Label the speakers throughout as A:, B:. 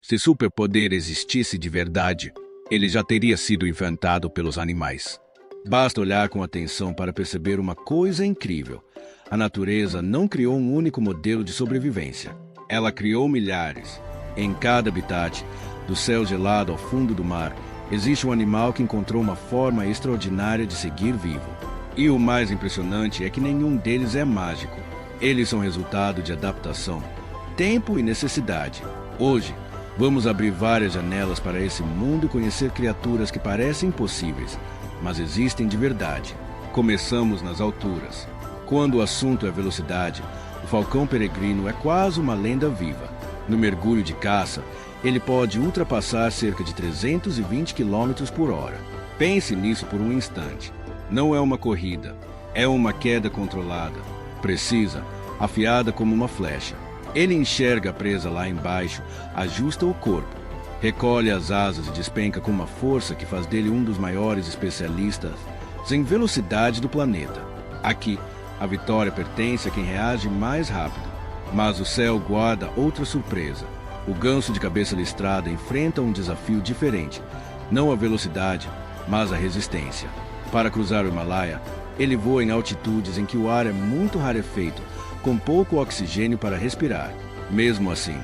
A: Se superpoder existisse de verdade, ele já teria sido inventado pelos animais. Basta olhar com atenção para perceber uma coisa incrível. A natureza não criou um único modelo de sobrevivência. Ela criou milhares. Em cada habitat, do céu gelado ao fundo do mar, existe um animal que encontrou uma forma extraordinária de seguir vivo. E o mais impressionante é que nenhum deles é mágico. Eles são resultado de adaptação, tempo e necessidade. Hoje, vamos abrir várias janelas para esse mundo e conhecer criaturas que parecem impossíveis, mas existem de verdade. Começamos nas alturas. Quando o assunto é velocidade, o falcão peregrino é quase uma lenda viva. No mergulho de caça, ele pode ultrapassar cerca de 320 km por hora. Pense nisso por um instante. Não é uma corrida, é uma queda controlada, precisa, afiada como uma flecha. Ele enxerga a presa lá embaixo, ajusta o corpo, recolhe as asas e despenca com uma força que faz dele um dos maiores especialistas em velocidade do planeta. Aqui, a vitória pertence a quem reage mais rápido. Mas o céu guarda outra surpresa. O ganso de cabeça listrada enfrenta um desafio diferente. Não a velocidade, mas a resistência. Para cruzar o Himalaia, ele voa em altitudes em que o ar é muito rarefeito, com pouco oxigênio para respirar. Mesmo assim,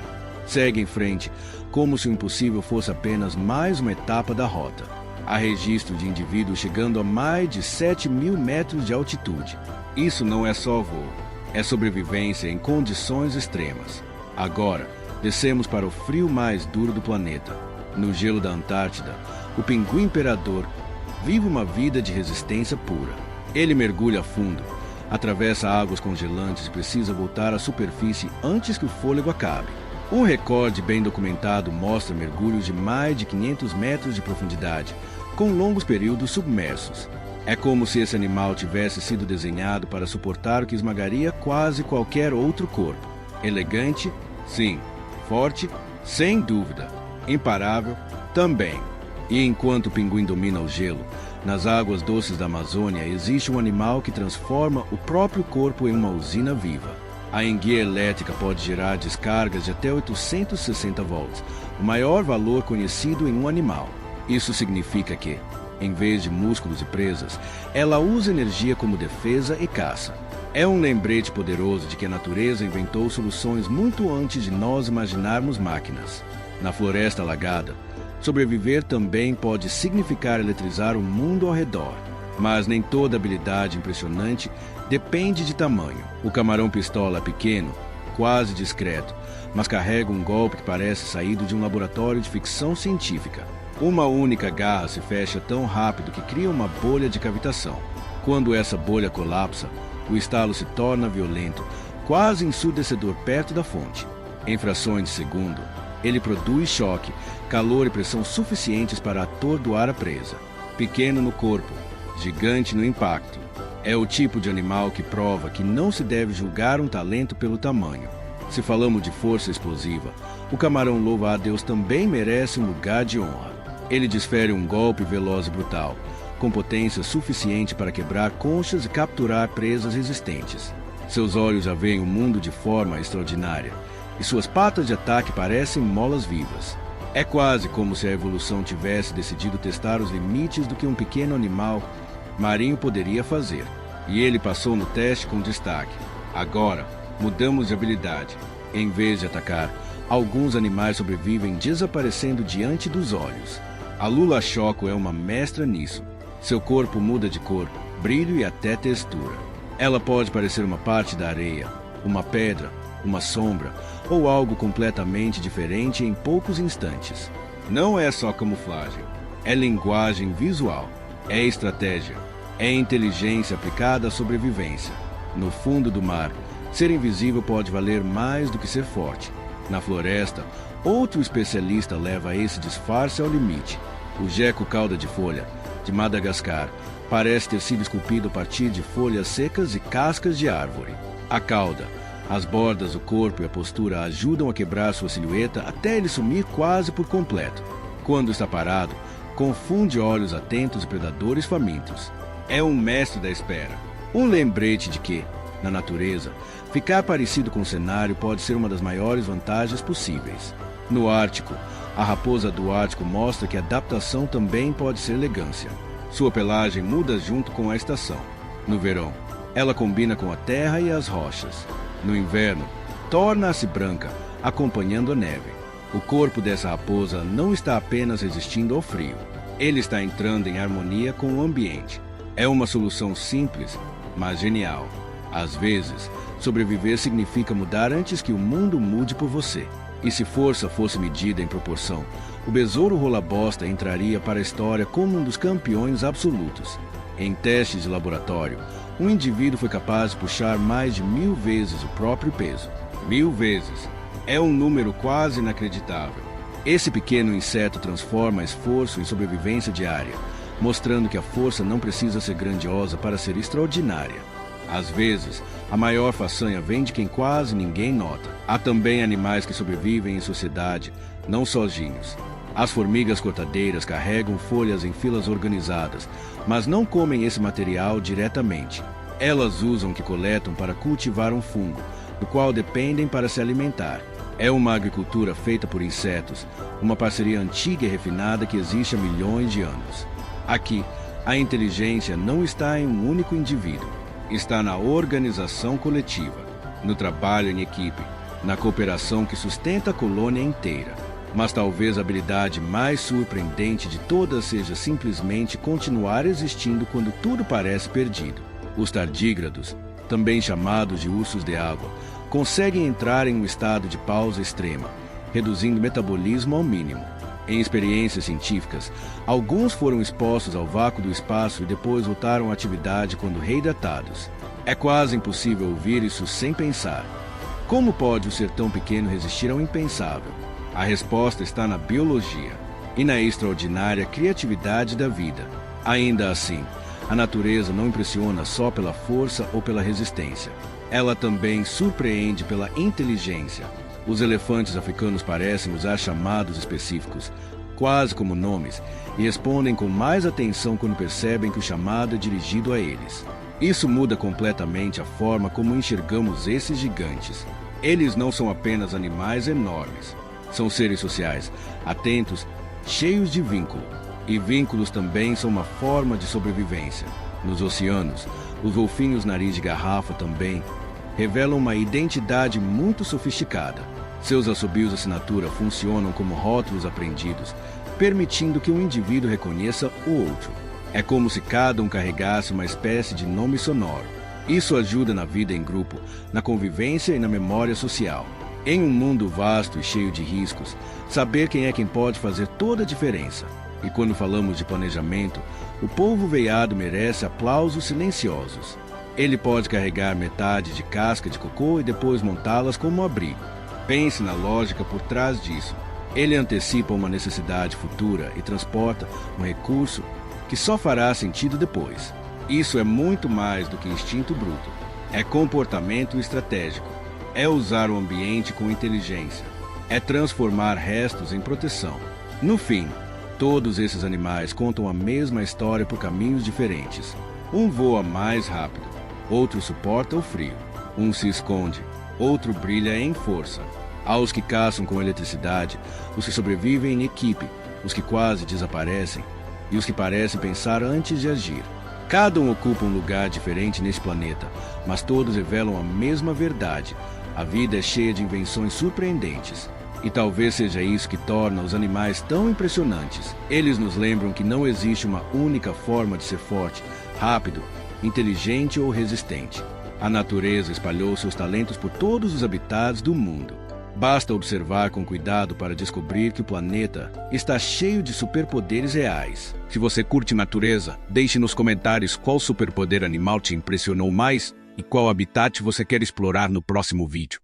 A: segue em frente, como se o impossível fosse apenas mais uma etapa da rota. Há registro de indivíduos chegando a mais de 7.000 metros de altitude. Isso não é só voo, é sobrevivência em condições extremas. Agora, descemos para o frio mais duro do planeta. No gelo da Antártida, o pinguim imperador vive uma vida de resistência pura. Ele mergulha fundo, atravessa águas congelantes e precisa voltar à superfície antes que o fôlego acabe. Um recorde bem documentado mostra mergulhos de mais de 500 metros de profundidade, com longos períodos submersos. É como se esse animal tivesse sido desenhado para suportar o que esmagaria quase qualquer outro corpo. Elegante? Sim. Forte? Sem dúvida. Imparável? Também. E enquanto o pinguim domina o gelo, nas águas doces da Amazônia existe um animal que transforma o próprio corpo em uma usina viva. A enguia elétrica pode gerar descargas de até 860 volts, o maior valor conhecido em um animal. Isso significa que, em vez de músculos e presas, ela usa energia como defesa e caça. É um lembrete poderoso de que a natureza inventou soluções muito antes de nós imaginarmos máquinas. Na floresta alagada, sobreviver também pode significar eletrizar o mundo ao redor. Mas nem toda habilidade impressionante depende de tamanho. O camarão-pistola é pequeno, quase discreto, mas carrega um golpe que parece saído de um laboratório de ficção científica. Uma única garra se fecha tão rápido que cria uma bolha de cavitação. Quando essa bolha colapsa, o estalo se torna violento, quase ensurdecedor perto da fonte. Em frações de segundo, ele produz choque, calor e pressão suficientes para atordoar a presa. Pequeno no corpo, gigante no impacto. É o tipo de animal que prova que não se deve julgar um talento pelo tamanho. Se falamos de força explosiva, o camarão louva-a-Deus também merece um lugar de honra. Ele desfere um golpe veloz e brutal, com potência suficiente para quebrar conchas e capturar presas resistentes. Seus olhos já veem o mundo de forma extraordinária, e suas patas de ataque parecem molas vivas. É quase como se a evolução tivesse decidido testar os limites do que um pequeno animal marinho poderia fazer. E ele passou no teste com destaque. Agora, mudamos de habilidade. Em vez de atacar, alguns animais sobrevivem desaparecendo diante dos olhos. A lula choco é uma mestra nisso. Seu corpo muda de cor, brilho e até textura. Ela pode parecer uma parte da areia, uma pedra, uma sombra ou algo completamente diferente em poucos instantes. Não é só camuflagem, é linguagem visual, é estratégia, é inteligência aplicada à sobrevivência. No fundo do mar, ser invisível pode valer mais do que ser forte. Na floresta, outro especialista leva esse disfarce ao limite. O geco cauda de folha, de Madagascar, parece ter sido esculpido a partir de folhas secas e cascas de árvore. A cauda, as bordas do corpo e a postura ajudam a quebrar sua silhueta até ele sumir quase por completo. Quando está parado, confunde olhos atentos e predadores famintos. É um mestre da espera. Um lembrete de que, na natureza, ficar parecido com o cenário pode ser uma das maiores vantagens possíveis. No Ártico, A raposa do Ártico mostra que a adaptação também pode ser elegância. Sua pelagem muda junto com a estação. No verão, ela combina com a terra e as rochas. No inverno, torna-se branca, acompanhando a neve. O corpo dessa raposa não está apenas resistindo ao frio. Ele está entrando em harmonia com o ambiente. É uma solução simples, mas genial. Às vezes, sobreviver significa mudar antes que o mundo mude por você. E se força fosse medida em proporção, o besouro rola-bosta entraria para a história como um dos campeões absolutos. Em testes de laboratório, um indivíduo foi capaz de puxar mais de 1000 vezes o próprio peso. 1000 vezes. É um número quase inacreditável. Esse pequeno inseto transforma esforço em sobrevivência diária, mostrando que a força não precisa ser grandiosa para ser extraordinária. Às vezes, a maior façanha vem de quem quase ninguém nota. Há também animais que sobrevivem em sociedade, não sozinhos. As formigas cortadeiras carregam folhas em filas organizadas, mas não comem esse material diretamente. Elas usam o que coletam para cultivar um fungo, do qual dependem para se alimentar. É uma agricultura feita por insetos, uma parceria antiga e refinada que existe há milhões de anos. Aqui, a inteligência não está em um único indivíduo. Está na organização coletiva, no trabalho em equipe, na cooperação que sustenta a colônia inteira. Mas talvez a habilidade mais surpreendente de todas seja simplesmente continuar existindo quando tudo parece perdido. Os tardígrados, também chamados de ursos de água, conseguem entrar em um estado de pausa extrema, reduzindo o metabolismo ao mínimo. Em experiências científicas, alguns foram expostos ao vácuo do espaço e depois voltaram à atividade quando reidratados. É quase impossível ouvir isso sem pensar. Como pode o ser tão pequeno resistir ao impensável? A resposta está na biologia e na extraordinária criatividade da vida. Ainda assim, a natureza não impressiona só pela força ou pela resistência. Ela também surpreende pela inteligência. Os elefantes africanos parecem usar chamados específicos, quase como nomes, e respondem com mais atenção quando percebem que o chamado é dirigido a eles. Isso muda completamente a forma como enxergamos esses gigantes. Eles não são apenas animais enormes. São seres sociais, atentos, cheios de vínculo. E vínculos também são uma forma de sobrevivência. Nos oceanos, os golfinhos nariz de garrafa também revelam uma identidade muito sofisticada. Seus assobios de assinatura funcionam como rótulos aprendidos, permitindo que um indivíduo reconheça o outro. É como se cada um carregasse uma espécie de nome sonoro. Isso ajuda na vida em grupo, na convivência e na memória social. Em um mundo vasto e cheio de riscos, saber quem é quem pode fazer toda a diferença. E quando falamos de planejamento, o polvo veiado merece aplausos silenciosos. Ele pode carregar metade de casca de cocô e depois montá-las como um abrigo. Pense na lógica por trás disso. Ele antecipa uma necessidade futura e transporta um recurso que só fará sentido depois. Isso é muito mais do que instinto bruto. É comportamento estratégico. É usar o ambiente com inteligência. É transformar restos em proteção. No fim, todos esses animais contam a mesma história por caminhos diferentes. Um voa mais rápido, outro suporta o frio. Um se esconde, outro brilha em força. Há os que caçam com eletricidade, os que sobrevivem em equipe, os que quase desaparecem e os que parecem pensar antes de agir. Cada um ocupa um lugar diferente nesse planeta, mas todos revelam a mesma verdade. A vida é cheia de invenções surpreendentes. E talvez seja isso que torna os animais tão impressionantes. Eles nos lembram que não existe uma única forma de ser forte, rápido, inteligente ou resistente. A natureza espalhou seus talentos por todos os habitats do mundo. Basta observar com cuidado para descobrir que o planeta está cheio de superpoderes reais. Se você curte natureza, deixe nos comentários qual superpoder animal te impressionou mais e qual habitat você quer explorar no próximo vídeo.